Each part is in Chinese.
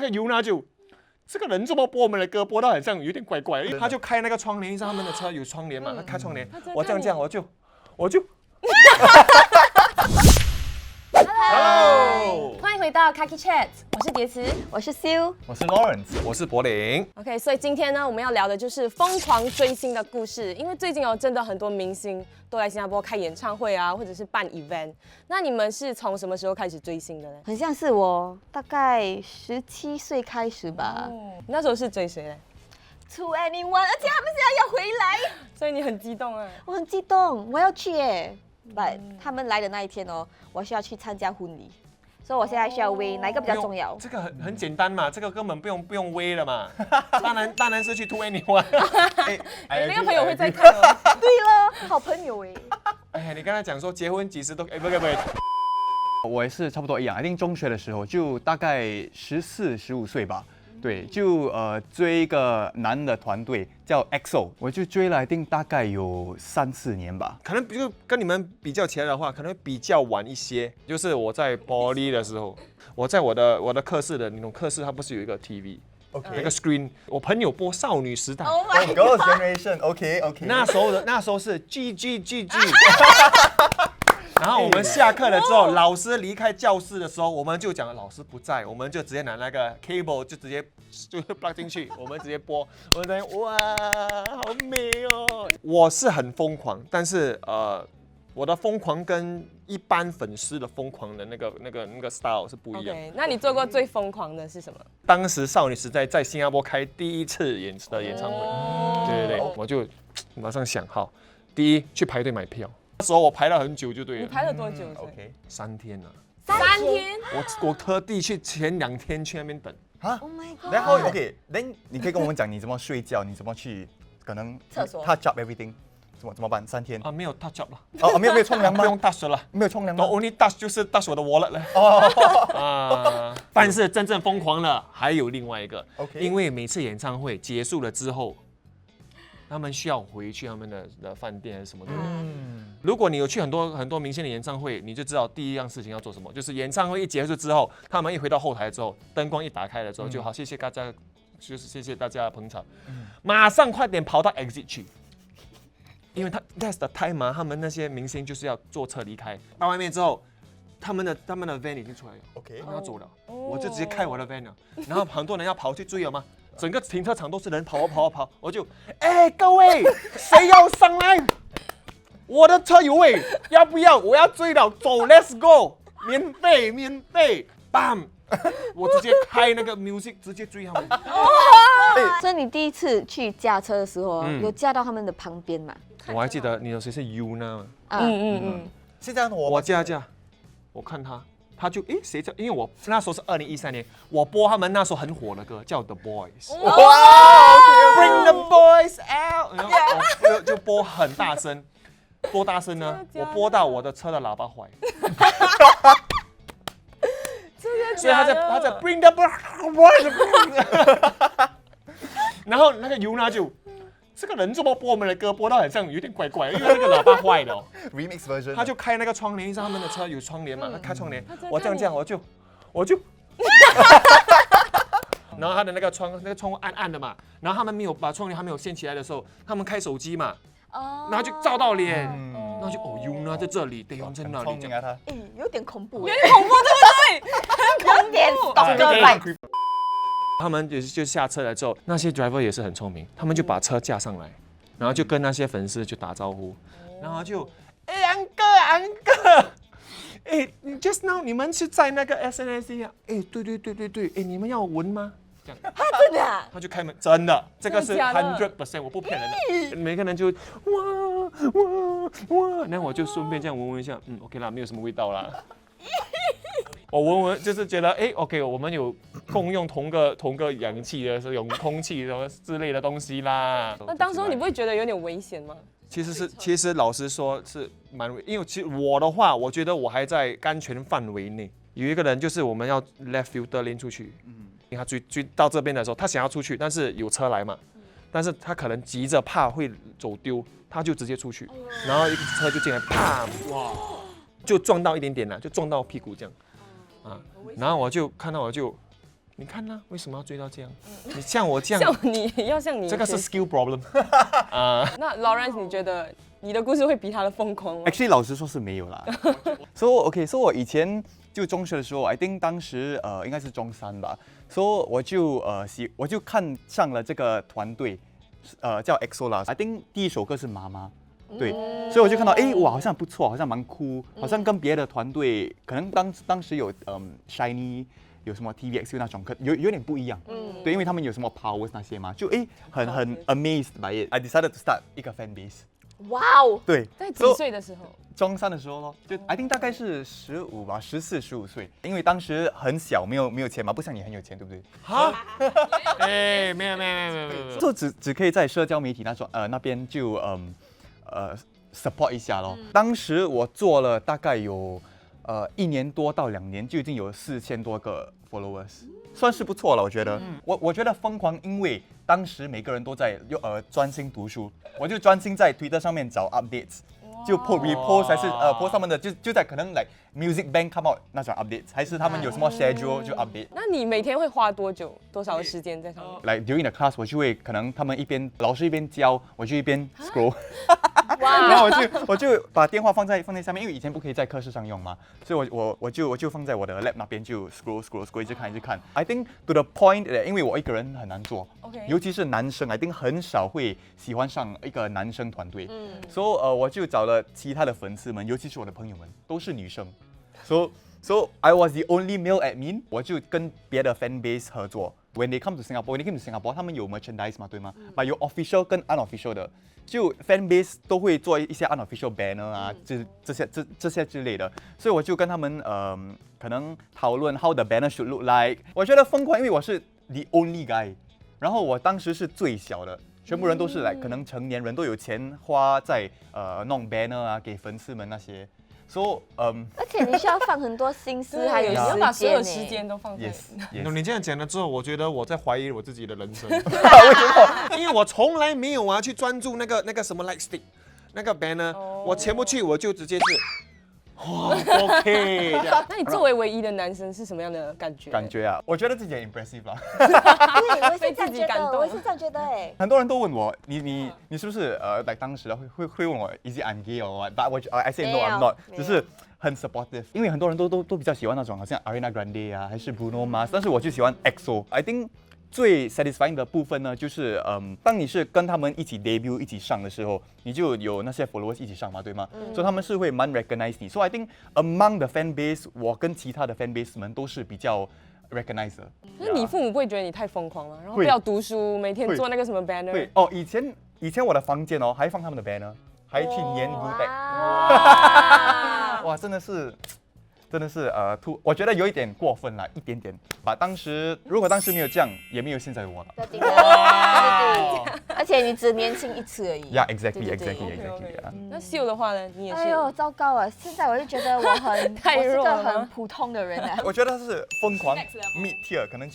个Yuna就。这个人怎么播我们的歌，播到好像有点怪怪的，他就开那个窗帘，因为他们的车有窗帘嘛，他开窗帘，我这样，我就，Hello， 欢迎回到 Kaki Chat， 我是蝶池，我是 Siu， 我是 Lawrence， 我是柏林。OK， 所以今天呢，我们要聊的就是疯狂追星的故事，因为最近真的很多明星都来新加坡开演唱会啊，或者是办 event。那你们是从什么时候开始追星的呢？很像是我大概17岁开始吧。你那时候是追谁嘞？2NE1，而且他们现在要回来，所以你很激动啊！我很激动，我要去耶！他们来的那一天哦，我需要去参加婚礼，所以我现在需要微哪一个比较重要？这个很简单嘛，这个根本不用微了嘛。当然是去 2NE1。那个朋友会在看哦。对了，好朋友哎。哎，你刚才讲说结婚几时都不。我也是差不多一样，一定中学的时候就大概14、15岁吧。对，就追一个男的团队叫 EXO， 我就追了一定大概有3、4年吧。可能就跟你们比较起来的话，可能比较晚一些。就是我在Poly的时候，我在我的课室的那种课室，它不是有一个 TV， 那个 screen， 我朋友播少女时代。Oh my Girls Generation，OK。那时候是 G。然后我们下课了之后，老师离开教室的时候，我们就讲老师不在，我们就直接拿那个 cable 就直接plug 进去，我们直接播，我们在哇，好美哦！我是很疯狂，但是我的疯狂跟一般粉丝的疯狂的那个 style 是不一样。Okay， 那你做过最疯狂的是什么？当时少女时代在新加坡开第一次演唱会，对，我就马上想好，第一去排队买票。那时候我排了很久就对了。你排了多久？OK， 3天啊。3天？我特地去前2天去那边等。啊 ，Oh my god！ 然后 OK，then 你可以跟我们讲你怎么睡觉，你怎么去可能厕所 touch up everything， 怎么办？3天啊，没有 touch up 了。哦，没有冲凉吗？不用 touch 了，没有冲凉吗 ？only touch 就是 touch 我的 wallet 了。但是真正疯狂了还有另外一个。OK， 因为每次演唱会结束了之后，他们需要回去他们的饭店还是什么的。如果你有去很多明星的演唱会，你就知道第一样事情要做什么，就是演唱会一结束之后，他们一回到后台之后，灯光一打开了之后，就好，谢谢大家，就是谢谢大家的捧场，马上快点跑到 exit 去，因为that's the time 嘛，他们那些明星就是要坐车离开，到外面之后，他们的 van 已经出来了 OK， 他们要走了，我就直接开我的 van 了，然后很多人要跑去追了嘛。整个停车场都是人跑，我就，各位，谁要上来？我的车有位，要不要？我要追了，走 ，Let's go， 免费 ，bam， 我直接开那个 music， 直接追他们。所以你第一次去驾车的时候，有驾到他们的旁边吗？我还记得你有谁是 Yuna 吗？现在我驾，我看他就谁叫？因为我那时候是2013年，我播他们那时候很火的歌叫 The Boys。Bring the boys out， 然后我就播很大声，多大声呢？我播到我的车的喇叭坏。所以他在 Bring the boys， 然后那个 Yuna 就。这个人怎么播我们的歌，播到好像有点怪怪，因为那个喇叭坏了。Remix version， 他就开那个窗帘，因为他们的车有窗帘嘛，他开窗帘，我这样，我就，然后他的那个窗户暗暗的嘛，然后他们没有把窗帘还没有掀起来的时候，他们开手机嘛，然后就照到脸，然后就Yuna 在这里，对方在那里，聪明啊他，有点恐怖，有点恐怖，对不对？有点懂得来。他们就下车了之后，那些 driver 也是很聪明，他们就把车架上来，然后就跟那些粉丝就打招呼，然后就，uncle， just now 你们是在那个 SNSD 啊？对，你们要闻吗？这样，真的啊？他就开门，真的，这个是真的假的100%，我不骗人的，每个人就哇，那我就顺便这样闻一下，OK 啦，没有什么味道啦。我闻就是觉得OK， 我们有共用同个氧气的这种空气什么之类的东西啦。那当时你不会觉得有点危险吗？其实老实说是蛮因为其实我的话，我觉得我还在安全范围内。有一个人就是我们要 left filter lane 出去，因为他追到这边的时候，他想要出去，但是有车来嘛，但是他可能急着怕会走丢，他就直接出去，然后一个车就进来，啪，哇，就撞到一点点了，就撞到屁股这样。然后我就看到你看呢，为什么要追到这样？你像我这样，像你要像你，这个是 skill problem 那 Lawrence， 你觉得你的故事会比他的疯狂吗 Actually， 老实说是没有啦。So我以前就中学的时候，I think 当时应该是中3吧。So 我就看上了这个团队，叫 EXO 啦。I think 第一首歌是妈妈。对，所以我就看到，哇，好像不错，好像蛮酷，好像跟别的团队，可能当时有Shiny， 有什么 TVXQ 那种，有点不一样。对，因为他们有什么 powers 那些嘛，就很 amazed by it。I decided to start 一个 fan base。哇哦！对，在几岁的时候？中3的时候咯，就 I think 大概是15吧，14、15岁，因为当时很小，没有钱嘛，不像你很有钱，对不对？哈，没有，就只可以在社交媒体那边就support 一下咯。当时我做了大概有1年多到2年，就已经有4000多个 followers， 算是不错了，我觉得。我觉得疯狂，因为当时每个人都在专心读书，我就专心在 Twitter 上面找 updates。就 repost 还是post 他们的就在可能like music bank come out 那种 updates， 还是他们有什么 schedule 就 update。那你每天会花多少时间在上面？Like during the class， 我就会可能他们老师一边教，我就一边 scroll。然后我就把电话放在下面，因为以前不可以在课室上用嘛，所以我就放在我的 lab 那边就 scroll 一直看。I think to the point， 因为我一个人很难做，尤其是男生 ，I think 很少会喜欢上一个男生团队，所以我就找了其他的粉丝们，尤其是我的朋友们，都是女生，so I was the only male admin， 我就跟别的 fan base 合作。When they come to Singapore， 他们有 merchandise 嘛，对吗？But 有 official 跟 unofficial 的，就 fan base 都会做一些 unofficial banner 啊，这些之类的，所以我就跟他们可能讨论 how the banner should look like。我觉得疯狂，因为我是 the only guy， 然后我当时是最小的。全部人都是来，可能成年人都有钱花在弄 banner 啊，给粉丝们那些，所以而且你需要放很多心思，还有你要把所有时间都放在。你这样讲了之后，我觉得我在怀疑我自己的人生。为什么？因为我从来没有去专注那个什么 like stick 那个 banner， 我前不去我就直接是。OK， 那你作为唯一的男生是什么样的感觉？感觉啊，我觉得自己很 impressive 啦。对，我也是这样觉得，我也是这样觉得哎。很多人都问我，你是不是like 当时会问我 is it I'm gay or what？But I say no I'm not， 只是很 supportive， 因为很多人都比较喜欢那种好像 Ariana Grande 啊，还是 Bruno Mars， 但是我就喜欢 EXO。I think 最 satisfying 的部分呢，就是当你是跟他们一起 debut 一起上的时候，你就有那些 followers 一起上嘛，对吗？所以他们是会蛮 recognize 你。So I think among the fan base， 我跟其他的 fan base 们都是比较 recognize 的。那你父母不会觉得你太疯狂了，然后不要读书，每天做那个什么 banner？ 会哦，以前我的房间还放他们的 banner， 还去粘 glue tag。哇，真的是我觉得有一点过分了，一点点。如果当时没有这样，也没有现在的我了。对，而且你只年轻一次而已。Yeah, exactly. 那秀的话呢，你也是。哎呦，糟糕啊！现在我就觉得我是个很普通的人啊。我觉得他是疯狂 mid tier， 可能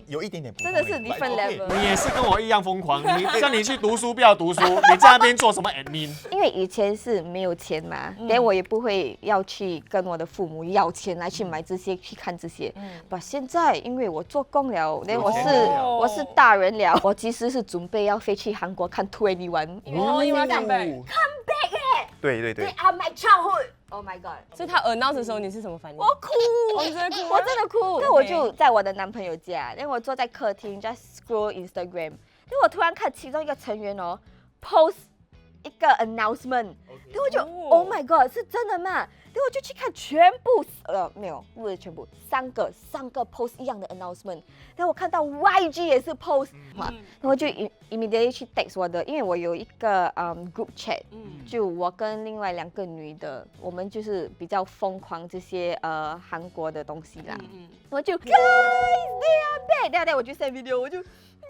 有一点点普通。真的是 different level。你也是跟我一样疯狂，像你去读书不要读书，你在那边做什么 admin？ 因为以前是没有钱嘛，连我也不会要去跟我的父母要钱来去买这些、去看这些。把现在因为我做工了，连我是大人了，我其实是准备要飞去韩国看2NE1。哦，因为要 come back。对。They are my childhood. Oh my god！ 所以他 announce 的时候你是什么反应？我哭，我真的哭。那我就在我的男朋友家，然后我坐在客厅 just scroll Instagram， 然后我突然看其中一个成员post 一个 announcement， 然后我就 Oh my god， 是真的吗？然后我就去看全部没有，不是全部，3个post 一样的 announcement， 然后我看到 YG 也是 post， 然后我就 immediately 去 text 我的，因为我有一个group chat， 就我跟另外2个女的，我们就是比较疯狂这些韩国的东西啦，我就 Guys they are back， 然后我就 send video， 我就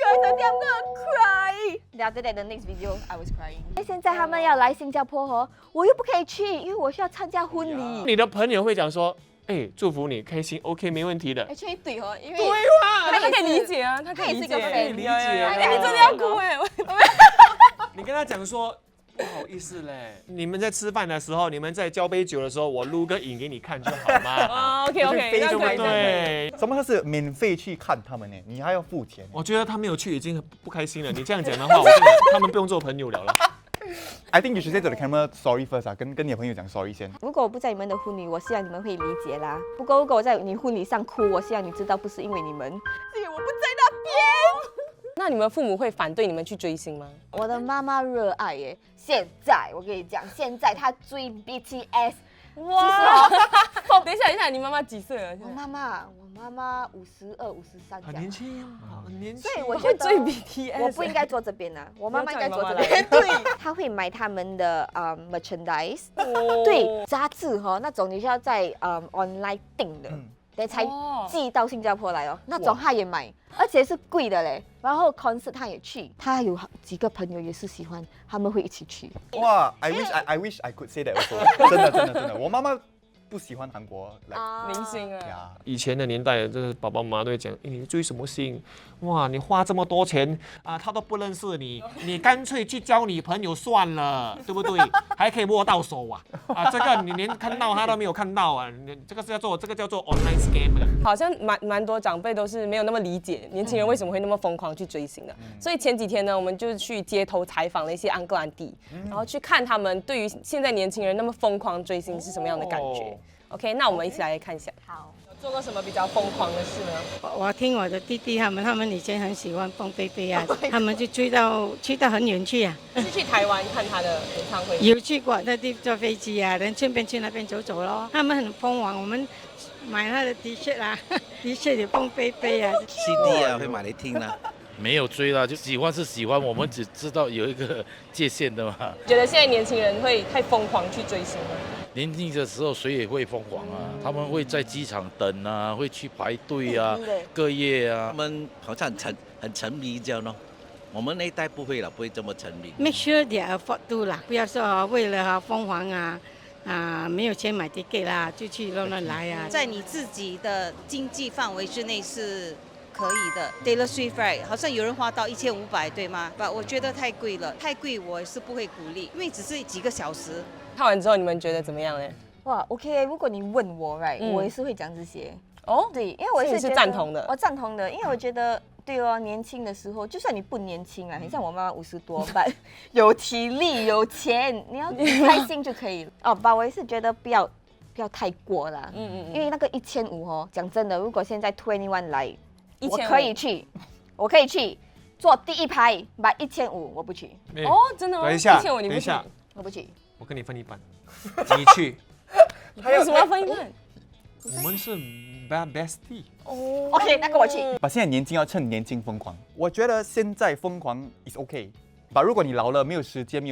Guys I'm gonna cry， after that the next video I was crying。现在他们要来新加坡我又不可以去，因为我需要参加婚礼。你的朋友会讲说，祝福你开心 ，OK， 没问题的。对因为对哇，他可以理解啊，他可以理解，他也是一个 fan，理解。你真的要哭哎！你跟他讲说，不好意思嘞，你们在吃饭的时候，你们在交杯酒的时候，我录个影给你看就好吗？啊，OK OK，非洲那可以，那可以。对，什么他是免费去看他们呢？你还要付钱。我觉得他没有去已经很不开心了。你这样讲的话，我跟你他们不用做朋友了啦。I think you should say to the camera sorry first 啊，跟你的朋友讲 sorry 先。如果我不在你们的婚礼，我希望你们会理解啦。不过如果我在你婚礼上哭，我希望你知道不是因为你们，是因为我不在那边。那你们父母会反对你们去追星吗？我的妈妈热爱耶，现在我跟你讲，现在她追 BTS。哇！等一下，你妈妈几岁了？我妈妈52、53这样。很年轻，很年轻。所以我觉得追 BTS，我不应该坐这边啊，我妈妈应该坐这边。对，她会买他们的merchandise，对，杂志那种你需要在online 订的，等才寄到新加坡来哦，那种她也买，而且是贵的嘞。然后 concert 她也去，她有几个朋友也是喜欢，他们会一起去。哇，I wish I could say that also 真的，我妈妈不喜欢韩国明星啊。呀。以前的年代，这爸爸妈妈都会讲，你追什么星？哇，你花这么多钱啊，他都不认识你，你干脆去交女朋友算了，对不对？还可以摸到手啊！啊，这个你连看到他都没有看到啊！你这个叫做 online scam 的。好像蛮多长辈都是没有那么理解年轻人为什么会那么疯狂去追星的。所以前几天呢，我们就去街头采访了一些安哥兰弟，然后去看他们对于现在年轻人那么疯狂追星是什么样的感觉。OK， 那我们一起来看一下。好，有做过什么比较疯狂的事呢？我听我的弟弟他们以前很喜欢凤飞飞啊，他们就去到很远去啊，是去台湾看他的演唱会。有去过特地坐飞机啊，然后顺便去那边走走咯。他们很疯狂，我们买他的 T 恤啊，T 恤有凤飞飞啊 ，CD 啊会买来听啦。没有追啦，就喜欢是喜欢，我们只知道有一个界限的嘛。觉得现在年轻人会太疯狂去追星吗？年轻的时候谁也会疯狂啊，他们会在机场等啊，会去排队啊，隔夜啊。他们好像很沉迷这样咯。我们那一代不会了，不会这么沉迷。 Make sure they afford to 啦，不要说为了疯狂没有钱买 ticket 啦，就去乱来啊。在你自己的经济范围之内是可以的。Taylor Swift right， 好像有人花到1500，对吗？我觉得太贵了，太贵我是不会鼓励，因为只是几个小时。看完之后你们觉得怎么样呢？哇 ，OK， 如果你问我我也是会讲这些。哦，对，因为我是赞同的。我赞同的，因为我觉得对哦，年轻的时候，就算你不年轻啊，很像我妈妈50多吧，有体力有钱，你要开心就可以了。哦，我也是觉得不要太过啦。因为那个1500讲真的，如果现在21来，我可以去坐第一排，买1500我不去。哦，真的吗？等一下，等一下，我不去。我跟你分一半，你去。为什么要分一半？我们是 bestie。哦 ，OK， 那个我去。把现在年轻要趁年轻疯狂，我觉得现在疯狂 is OK。把如果你老了没有时间，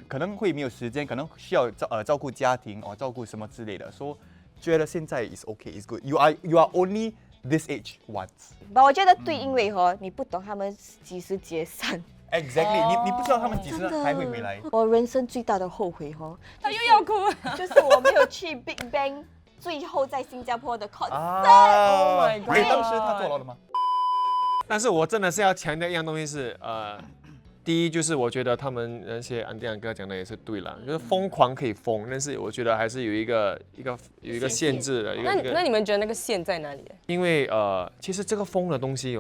可能会没有时间，可能需要照顾家庭照顾什么之类的，说觉得现在 is OK is good。You are only this age once。我觉得对，因为你不懂他们几时解散。Exactly，你不知道他们几时还会回来。我人生最大的后悔他又要哭了，就是我没有去 Big Bang 最后在新加坡的 concert。Oh my god！ 当时他坐牢了吗？但是我真的是要强调一样东西是，第一就是我觉得他们那些安迪安哥讲的也是对了，就是疯狂可以疯，但是我觉得还是有一个限制的。那你们觉得那个线在哪里？因为其实这个疯的东西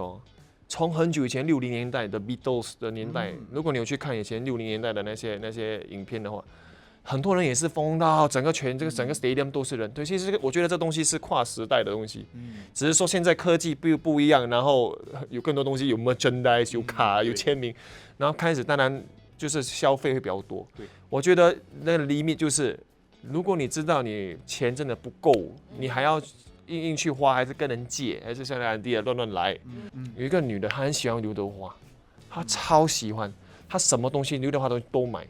从很久以前60年代的 Beatles 的年代，如果你有去看以前60年代的那些影片的话，很多人也是疯到整个 stadium 都是人。对，其实我觉得这东西是跨时代的东西，只是说现在科技不一样，然后有更多东西，有 merchandise， 有卡，有签名，然后开始当然就是消费会比较多。我觉得那个 limit 就是，如果你知道你钱真的不够，你还要硬去花，还是跟人借，还是像安迪乱来。有一个女的，她很喜欢刘德华，她超喜欢。他什么东西刘德华都买，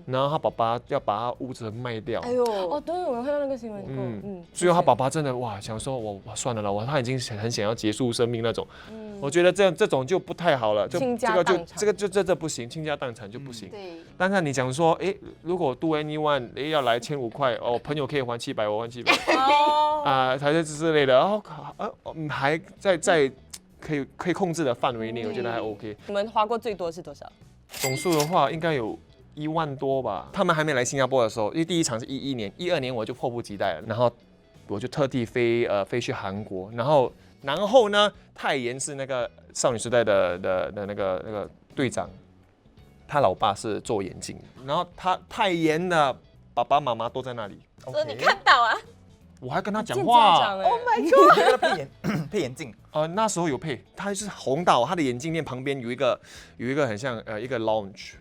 然后他爸爸要把他屋子卖掉。哎呦，哦，对，我有看到那个新闻过。最后他爸爸真的想说我算了啦，他已经很想要结束生命那种。我觉得这种就不太好了，这不行，倾家荡产就不行。对。但是你讲说，如果 do anyone， 要来1500块，朋友可以还700，我还700，还是之类的，然后还在可以控制的范围内，我觉得还 OK。你们花过最多是多少？总数的话应该有1万多吧。他们还没来新加坡的时候，因为第一场是11年，12年我就迫不及待了，然后我就特地飞去韩国，然后呢，泰妍是那个少女时代的那个队长，他老爸是做眼镜，然后泰妍的爸爸妈妈都在那里，所以你看到啊？我还跟他讲见话。家长哎 Oh my god！ 给他配眼镜，那时候有配，他是红到他的眼镜店旁边有一个很像一个 lounge，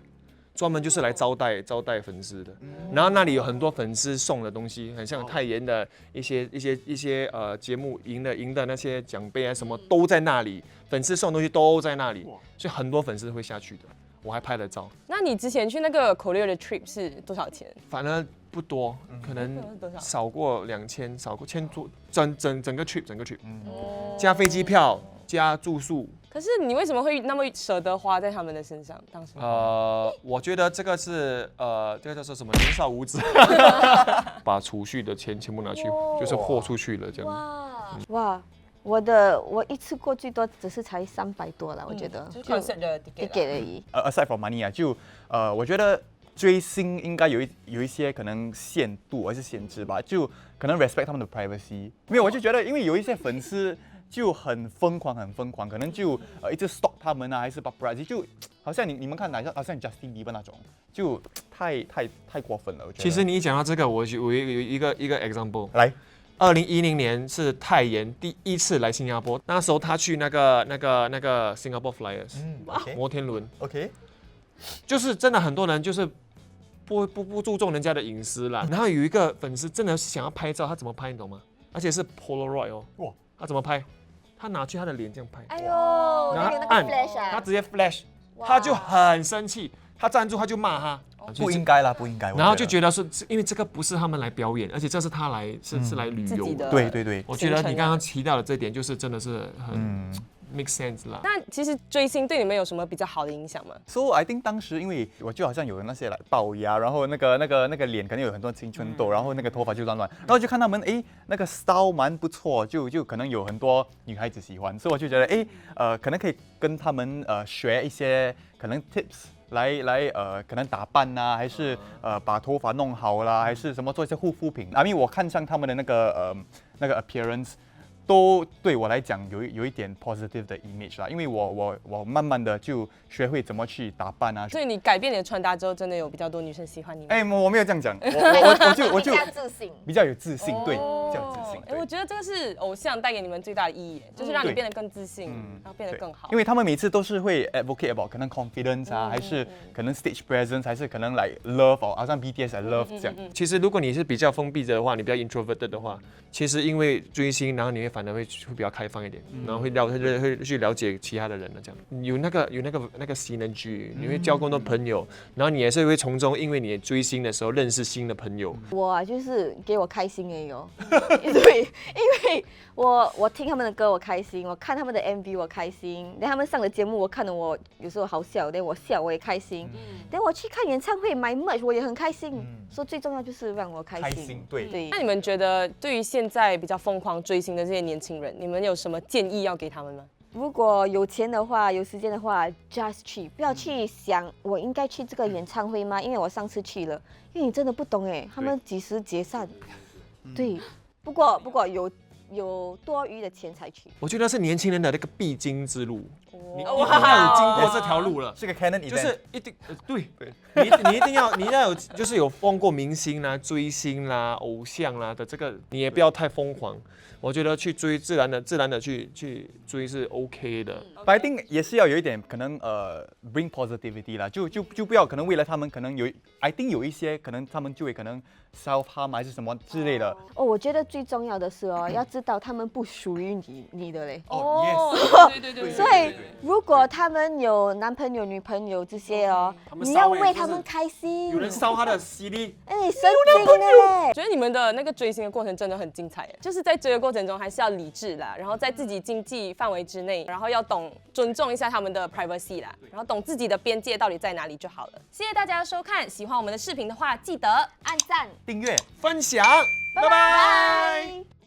专门就是来招待粉丝的。然后那里有很多粉丝送的东西，很像泰妍的一些节目赢的那些奖杯啊什么都在那里，粉丝送的东西都在那里，所以很多粉丝会下去的。我还拍了照。那你之前去那个Korea的 trip 是多少钱？反而不多，可能少过2000，少过1000多，整个 trip，加飞机票加住宿。可是你为什么会那么舍得花在他们的身上？当时我觉得这个是这个叫做什么？年少无知，把储蓄的钱全部拿去，就是豁出去了这样。哇！我一次过最多只是才300多了，我觉得。就 concert 的 ticket 而已。Aside from money 啊，我觉得追星应该有一些可能限度还是限制吧，就可能 respect 他们的 privacy。因为我就觉得，因为有一些粉丝就很疯狂，可能就一直 stalk 他们啊，还是 paparazzi， 就好像你们看好像 Justin Bieber 那种，就太过分了。我觉得。其实你一讲到这个，我有一个 example 来。2010年是泰妍第一次来新加坡，那时候他去那个 Singapore Flyers，摩天轮 ，OK， 就是真的很多人就是不注重人家的隐私啦。然后有一个粉丝真的想要拍照，他怎么拍你懂吗？而且是 Polaroid 哦，哇，他怎么拍？他拿去他的脸这样拍，哎呦，然后他按，他直接 flash， 他就很生气，他站住他就骂他。不应该啦，不应该。然后就觉得是因为这个不是他们来表演，而且这是他来是来旅游的。对。我觉得你刚刚提到的这点，就是真的是很 make sense 啦。那其实追星对你们有什么比较好的影响吗 ？So I think 当时因为我就好像有那些来龅牙，然后那个脸可能有很多青春痘，然后那个头发就乱，然后就看他们那个 style 蛮不错，就可能有很多女孩子喜欢，所以我就觉得可能可以跟他们学一些可能 tips。来可能打扮呐，还是把头发弄好啦，还是什么做一些护肤品。因为我看上他们的那个 appearance， 都对我来讲有一点 positive 的 image 啦。因为我慢慢的就学会怎么去打扮啊。所以你改变你的穿搭之后，真的有比较多女生喜欢你吗？我没有这样讲，我就比较自信，比较有自信，对，比较有自信。我觉得这个是偶像带给你们最大的意义，就是让你变得更自信，然后变得更好。因为他们每次都是会 advocate about 可能 confidence 啊，还是可能 stage presence， 还是可能like love 哦，好像 BTS 来 love 这样。其实如果你是比较封闭的话，你比较 introverted 的话，其实因为追星，然后你反而会比较开放一点，然后会去了解其他的人了，这样有那个 synergy， 你会交更多朋友，然后你也是会从中因为你追星的时候认识新的朋友。我就是给我开心而已哦，对，因为我听他们的歌我开心，我看他们的 MV 我开心，连他们上的节目我看了我有时候好笑，连我笑我也开心，连我去看演唱会买 merch 我也很开心，所以最重要就是让我开心。对。那你们觉得对于现在比较疯狂追星的这些年轻人，你们有什么建议要给他们吗？如果有钱的话，有时间的话 ，just 去，不要去想我应该去这个演唱会吗？因为我上次去了，因为你真的不懂他们几时解散。对，不过有多余的钱才去。我觉得是年轻人的那个必经之路，你一定要有经过这条路了。是个 canon event， 就是一定对，你一定要有，就是有碰过明星啦、追星啦、偶像啦的这个，你也不要太疯狂。我觉得去追自然的去追是 OK 的。But I think 也是要有一点可能bring positivity 啦，就不要可能为了他们可能I think 有一些可能他们就会可能 self harm 还是什么之类的。我觉得最重要的是要知道他们不属于你的嘞。对。所以如果他们有男朋友、女朋友这些你要为他们开心。有人烧他的 CD， 神经的嘞！我觉得你们的那个追星的过程真的很精彩，就是在追的过程中还是要理智啦，然后在自己经济范围之内，然后要懂尊重一下他们的 privacy 啦，然后懂自己的边界到底在哪里就好了。谢谢大家的收看，喜欢我们的视频的话，记得按赞、订阅、分享，拜拜。